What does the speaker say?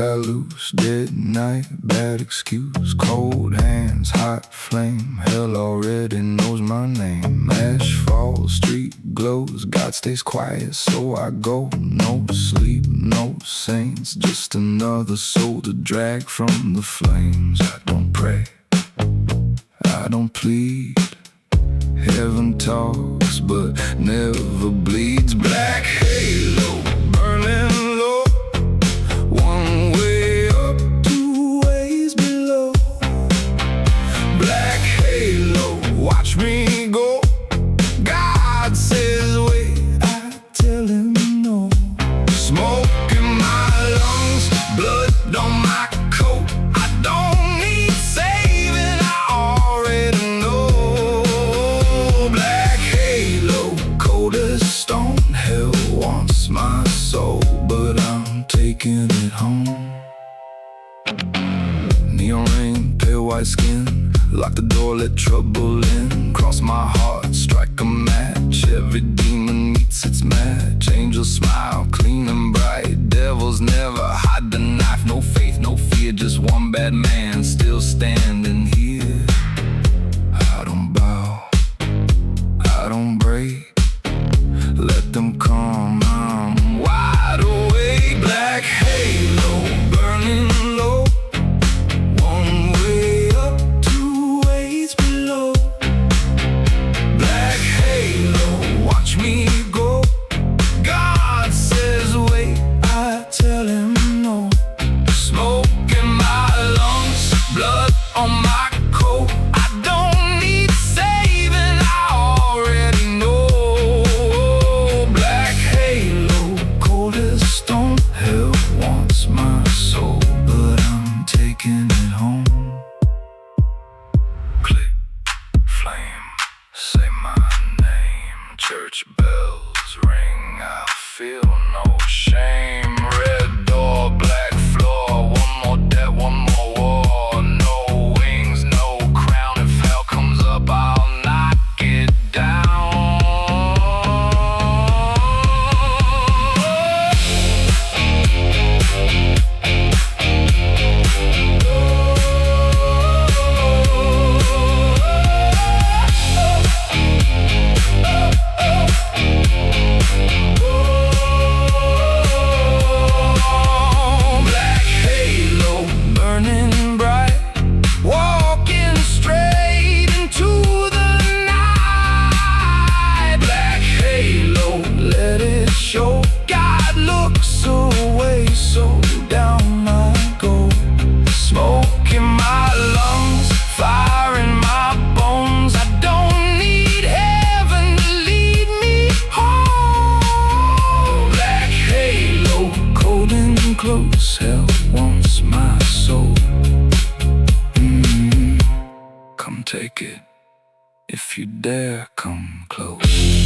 cut loose, dead night, bad excuse. Cold hands, hot flame, hell already knows my name. Asphalt, street glows, God stays quiet, so I go. No sleep, no saints, just another soul to drag from the flames. I don't pray, I don't plead. Heaven talks but never bleeds. Black halo, burning low. One way up, two ways below. Black halo, watch me go. God says wait, I tell him no. Smoke in my lungs, blood on my coat. I don't need saving, I already know. Black halo, cold as stone. Hell wants my soul, but I'm taking it home. Neon rain, pale white skin. Lock the door, let trouble in. Cross my heart, strike a match. Every demon meets its match. Angels smile, clean and bright. Devils never hide the knife. No faith, no fear, just one bad man still standing here. I don't bow, I don't break. Let them come, I'm wide awake. Black halo, burning low. One way up, two ways below. Black halo, watch me go. God says wait, I tell him no. Smoke in my lungs, blood on my coat. I don't need saving, I already know. Black halo, cold as stone. Hell wants my soul, but I'm taking it home. Click, flame, say my name. Church bells ring, I feel no shame. Red door, black floor. One more death, one more war. No wings, no crown. If hell comes up, I'll knock it down. Black halo, burning bright. Walking straight into the night. Black halo, let it show. God looks away, so down I go. Smoke in my lungs, fire in my bones. I don't need heaven to lead me home. Black halo, cold and close. Hell wants my soul. Come take it, if you dare come close.